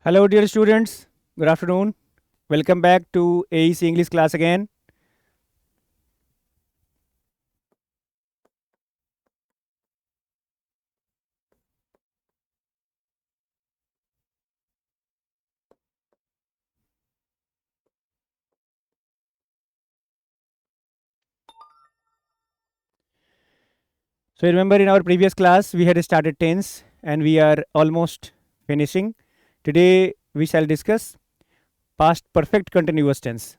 Hello, dear students. Good afternoon. Welcome back to AEC English class again. So, remember in our previous class, we had started tense and we are almost finishing. Today, we shall discuss past perfect continuous tense.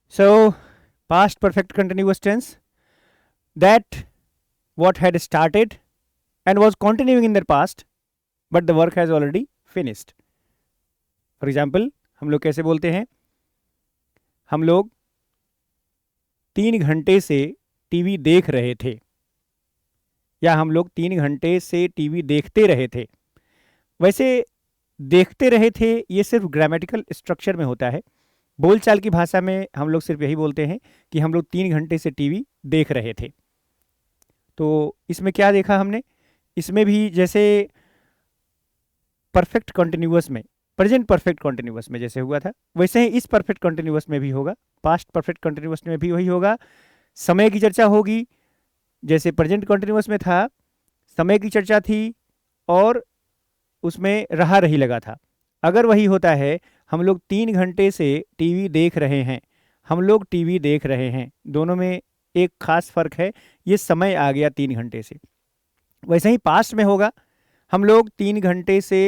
So, past perfect continuous tense, that what had started and was continuing in the past, but the work has already finished. For example, हम लोग कैसे बोलते हैं? हम लोग 3 घंटे से TV देख रहे थे, या हम लोग 3 घंटे से टीवी देखते रहे थे. वैसे देखते रहे थे ये सिर्फ ग्रामेटिकल स्ट्रक्चर में होता है. बोलचाल की भाषा में हम लोग सिर्फ यही बोलते हैं कि हम लोग 3 घंटे से टीवी देख रहे थे. तो इसमें क्या देखा हमने? इसमें भी जैसे परफेक्ट कंटिन्यूअस में, प्रेजेंट परफेक्ट कंटिन्यूअस में जैसे हुआ था, वैसे ही इस परफेक्ट कंटिन्यूअस में भी होगा. पास्ट परफेक्ट कंटिन्यूअस में भी वही होगा. समय की चर्चा होगी, जैसे प्रेजेंट कंटिन्यूअस में था, समय की चर्चा थी और उसमें रहा रही लगा था. अगर वही होता है, हम लोग 3 घंटे से टीवी देख रहे हैं, हम लोग टीवी देख रहे हैं, दोनों में एक खास फर्क है. ये समय आ गया 3 घंटे से. वैसे ही पास्ट में होगा, हम लोग 3 घंटे से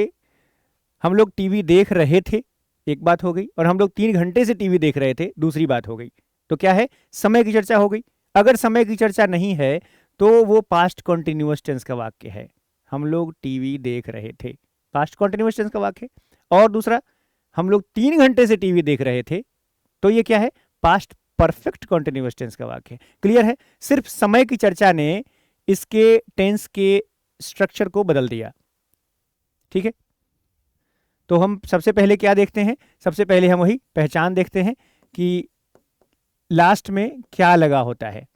हम लोग टीवी देख रहे थे, एक बात हो गई, और हम लोग 3 घंटे से टीवी देख रहे थे, दूसरी बात हो गई. तो क्या है? समय की चर्चा हो गई. अगर समय की चर्चा नहीं है तो वो पास्ट कॉन्टिन्यूअस टेंस का वाक्य है. हम लोग टीवी देख रहे थे, पास्ट कॉन्टिन्यूअस टेंस का वाक्य है. और दूसरा, हम लोग 3 घंटे से टीवी देख रहे थे, तो ये क्या है? पास्ट परफेक्ट कॉन्टिन्यूअस टेंस का वाक्य है. क्लियर है? सिर्फ समय की चर्चा ने इसके टेंस के स्ट्रक्चर को बदल दिया. ठीक है? तो हम सबसे पहले क्या देखते हैं? सबसे पहले हम वही पहचान देखते हैं कि लास्ट में क्या लगा होता है.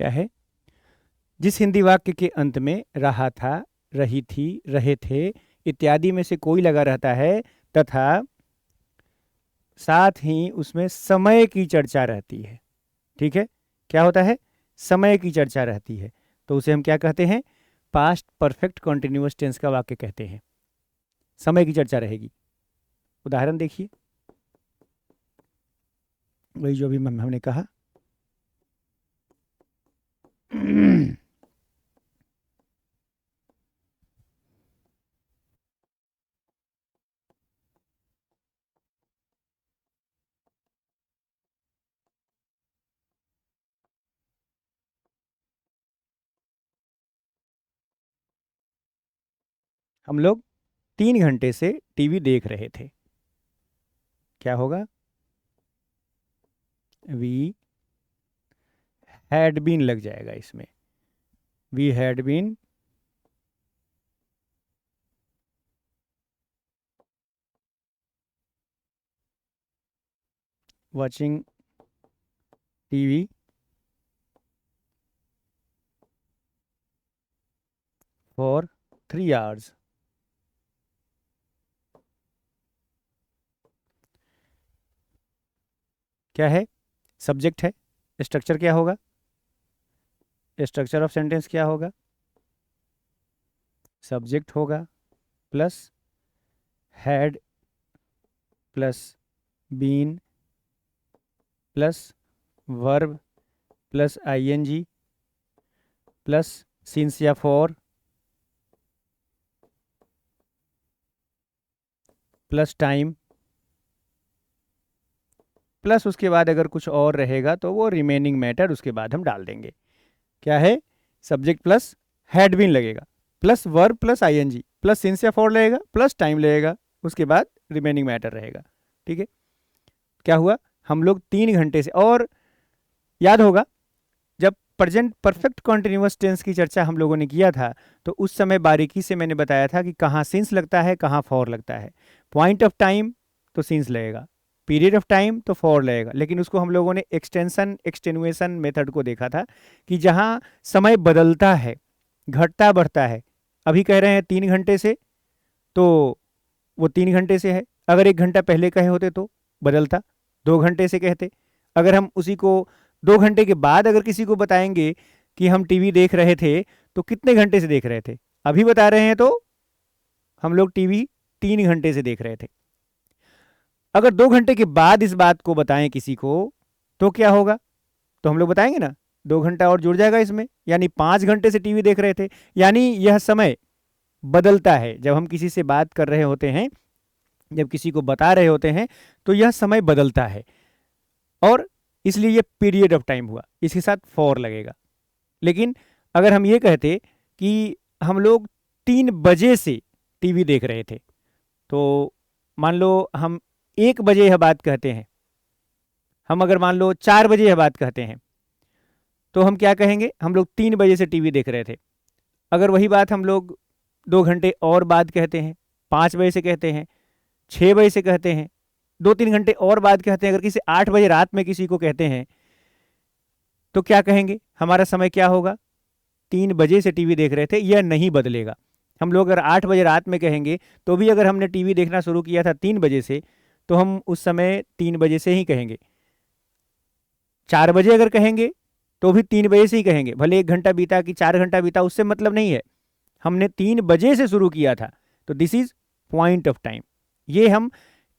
क्या है? जिस हिंदी वाक्य के अंत में रहा था, रही थी, रहे थे इत्यादि में से कोई लगा रहता है, तथा साथ ही उसमें समय की चर्चा रहती है. ठीक है? क्या होता है? समय की चर्चा रहती है, तो उसे हम क्या कहते हैं? पास्ट परफेक्ट कॉन्टिन्यूअस टेंस का वाक्य कहते हैं. समय की चर्चा रहेगी. उदाहरण देखिए, वही जो भी हमने कहा. हम लोग 3 घंटे से टीवी देख रहे थे, क्या होगा? वी हैड बीन लग जाएगा इसमें। We had been watching TV for 3 hours. क्या है? सब्जेक्ट है। स्ट्रक्चर क्या होगा? स्ट्रक्चर ऑफ सेंटेंस क्या होगा? सब्जेक्ट होगा plus had plus been plus verb plus ING plus since या फॉर प्लस टाइम प्लस उसके बाद अगर कुछ और रहेगा तो वो रिमेनिंग मैटर उसके बाद हम डाल देंगे। क्या है? सब्जेक्ट प्लस हैड बीन लगेगा plus verb plus ING plus since या फॉर लगेगा प्लस टाइम लगेगा, उसके बाद रिमेनिंग मैटर रहेगा। ठीक है? क्या हुआ? हम लोग 3 घंटे से, और याद होगा जब प्रेजेंट परफेक्ट कॉन्टिन्यूअस टेंस की चर्चा हम लोगों ने किया था तो उस समय बारीकी से मैंने बताया था कि कहाँ सिंस लगता है, कहाँ फॉर लगता है। पॉइंट ऑफ टाइम तो सिंस लगेगा, पीरियड ऑफ टाइम तो फॉर लगेगा, लेकिन उसको हम लोगों ने एक्सटेंशन एक्सटेनुएशन मेथड को देखा था कि जहाँ समय बदलता है, घटता बढ़ता है। अभी कह रहे हैं 3 घंटे से, तो वो 3 घंटे से है। अगर 1 घंटा पहले कहे होते तो बदलता, 2 घंटे से कहते। अगर हम उसी को 2 घंटे के बाद अगर किसी को बताएंगे कि हम टीवी देख रहे थे, तो कितने घंटे से देख रहे थे? अभी बता रहे हैं तो हम लोग टीवी 3 घंटे से देख रहे थे। अगर 2 घंटे के बाद इस बात को बताएं किसी को, तो क्या होगा? तो हम लोग बताएंगे ना, 2 घंटा और जुड़ जाएगा इसमें, यानी 5 घंटे से टीवी देख रहे थे। यानी यह समय बदलता है जब हम किसी से बात कर रहे होते हैं, जब किसी को बता रहे होते हैं तो यह समय बदलता है, और इसलिए यह पीरियड ऑफ टाइम हुआ, इसके साथ फॉर लगेगा। लेकिन अगर हम ये कहते कि हम लोग 3 बजे से टीवी देख रहे थे, तो मान लो हम 1 बजे यह बात कहते हैं, हम अगर मान लो 4 बजे यह बात कहते हैं, तो हम क्या कहेंगे? हम लोग 3 बजे से टीवी देख रहे थे। अगर वही बात हम लोग 2 घंटे और बाद कहते हैं, 5 बजे से कहते हैं, 6 बजे से कहते हैं, 2-3 घंटे और बाद कहते हैं, अगर किसी 8 बजे रात में किसी को कहते हैं, तो क्या कहेंगे? हमारा समय क्या होगा? 3 बजे से टीवी देख रहे थे, यह नहीं बदलेगा। हम लोग अगर 8 बजे रात में कहेंगे, तो भी अगर हमने टीवी देखना शुरू किया था 3 बजे से, तो हम उस समय 3 बजे से ही कहेंगे। 4 बजे अगर कहेंगे, तो भी 3 बजे से ही कहेंगे, भले 1 घंटा बीता कि 4 घंटा बीता, उससे मतलब नहीं है। हमने 3 बजे से शुरू किया था, तो this is point of time. ये हम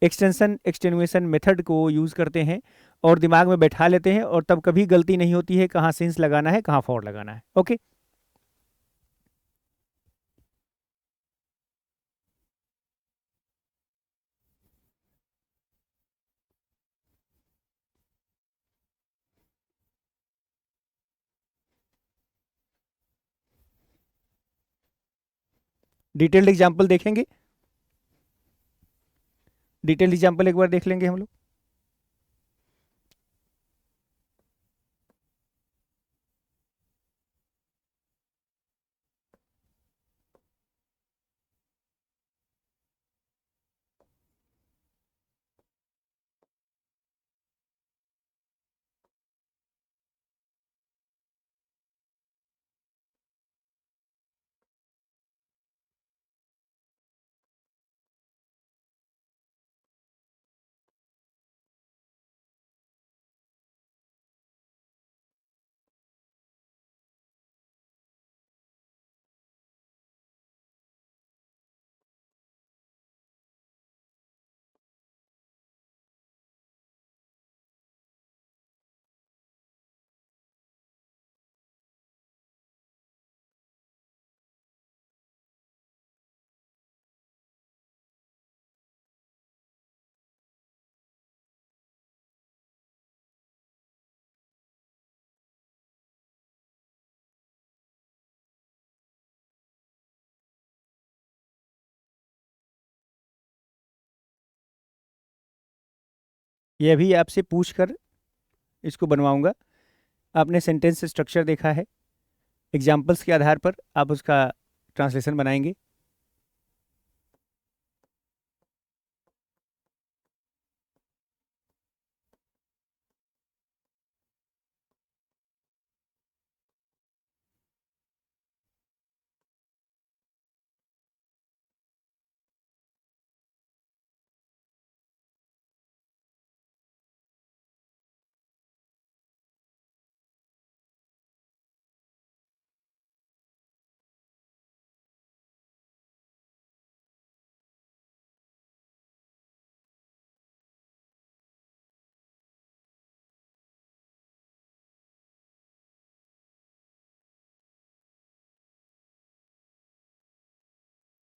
एक्सटेंशन एक्सटेनुएशन मेथड को यूज करते हैं और दिमाग में बैठा लेते हैं, और तब कभी गलती नहीं होती है कहाँ सिंस लगाना है, कहाँ फॉर लगाना है। ओके। डिटेल्ड एग्जाम्पल देखेंगे, डिटेल्ड एग्जाम्पल एक बार देख लेंगे हम लोग। यह भी आपसे पूछ कर इसको बनवाऊंगा। आपने सेंटेंस स्ट्रक्चर देखा है, एग्जाम्पल्स के आधार पर आप उसका ट्रांसलेशन बनाएंगे।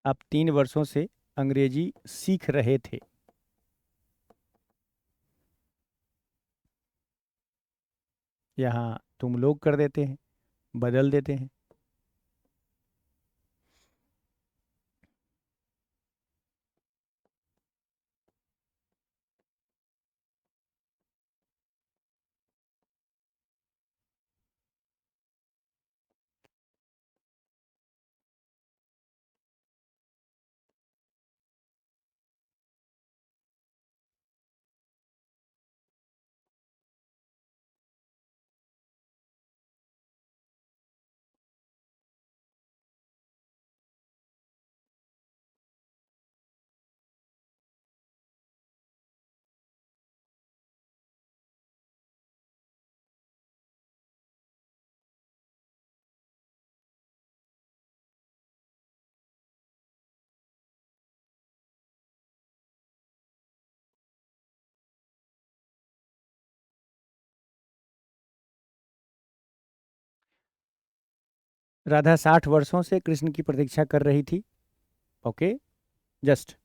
आप 3 वर्षों से अंग्रेजी सीख रहे थे। यहाँ तुम लोग कर देते हैं, बदल देते हैं। राधा 60 वर्षों से कृष्ण की प्रतीक्षा कर रही थी। ओके, जस्ट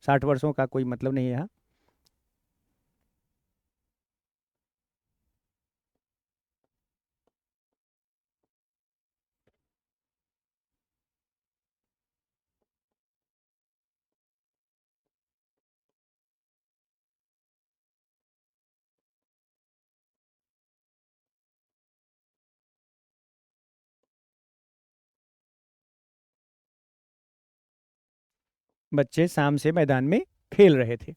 60 वर्षों का कोई मतलब नहीं है यहाँ। बच्चे शाम से मैदान में खेल रहे थे।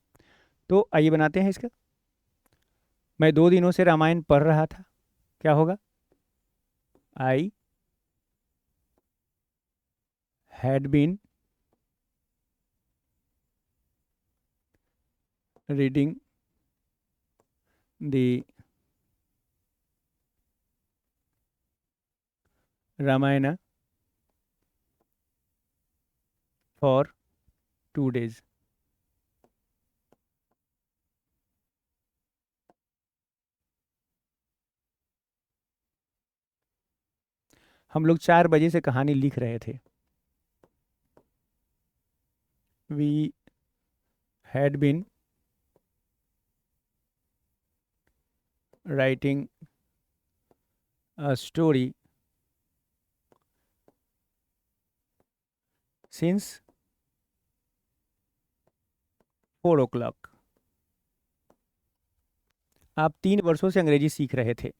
तो आइए बनाते हैं इसका। मैं 2 दिनों से रामायण पढ़ रहा था। क्या होगा? I had been reading the Ramayana for 2 days। हम लोग 4 बजे से कहानी लिख रहे थे। We had been writing a story since 4 o'clock। आप 3 वर्षों से अंग्रेजी सीख रहे थे।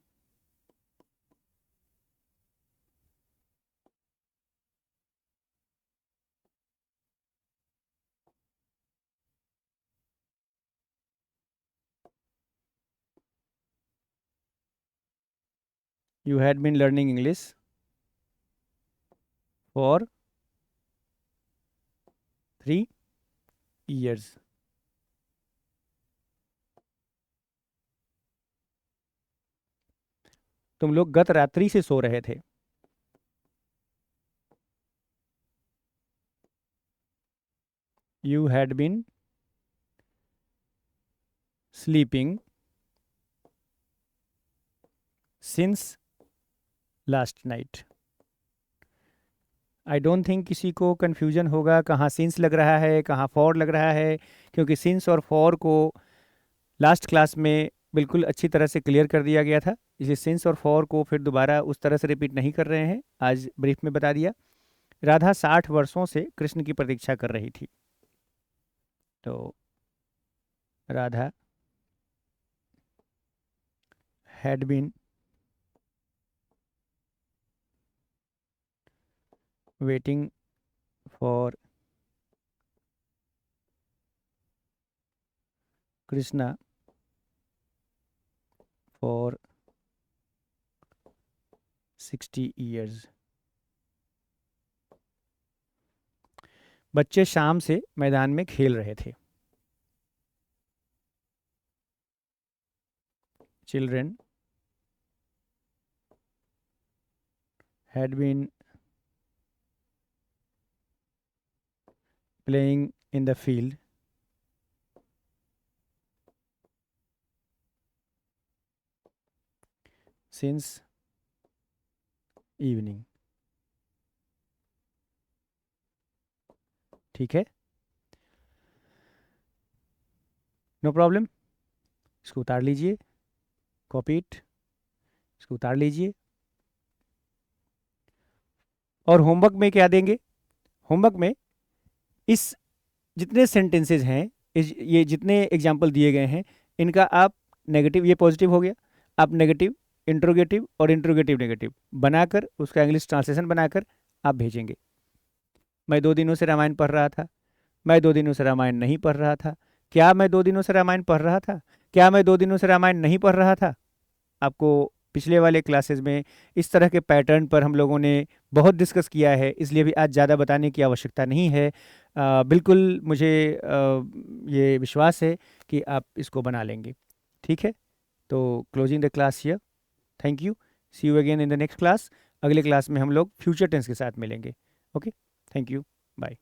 You had been learning English for 3 years। तुम लोग गत रात्रि से सो रहे थे। You had been sleeping since last night. I don't think किसी को कन्फ्यूजन होगा कहाँ सिंस लग रहा है कहाँ फॉर लग रहा है, क्योंकि सिंस और फॉर को लास्ट क्लास में बिल्कुल अच्छी तरह से क्लियर कर दिया गया था। इसलिए सिंस और फॉर को फिर दोबारा उस तरह से रिपीट नहीं कर रहे हैं, आज ब्रीफ में बता दिया। राधा 60 वर्षों से कृष्ण की प्रतीक्षा कर रही थी। तो Radha had been waiting for Krishna for 60 years. बच्चे शाम से मैदान में खेल रहे थे. Children had been playing in the field since evening. ठीक है, नो प्रॉब्लम. इसको उतार लीजिए, कॉपी इट, इसको उतार लीजिए. और होमवर्क में क्या देंगे? होमवर्क में इस जितने सेंटेंसेज हैं, ये जितने एग्जाम्पल दिए गए हैं, इनका आप नेगेटिव, ये पॉजिटिव हो गया, आप नेगेटिव, इंट्रोगेटिव और इंट्रोगेटिव नेगेटिव बनाकर उसका इंग्लिश ट्रांसलेशन बनाकर आप भेजेंगे. मैं 2 दिनों से रामायण पढ़ रहा था. मैं 2 दिनों से रामायण नहीं पढ़ रहा था. क्या मैं 2 दिनों से रामायण पढ़ रहा था? क्या मैं 2 दिनों से रामायण नहीं पढ़ रहा था? आपको पिछले वाले क्लासेस में इस तरह के पैटर्न पर हम लोगों ने बहुत डिस्कस किया है, इसलिए भी आज ज़्यादा बताने की आवश्यकता नहीं है. बिल्कुल मुझे ये विश्वास है कि आप इसको बना लेंगे. ठीक है, तो closing the class here. Thank you. See you again in the next class. अगले क्लास में हम लोग फ्यूचर टेंस के साथ मिलेंगे. Okay, thank you, bye.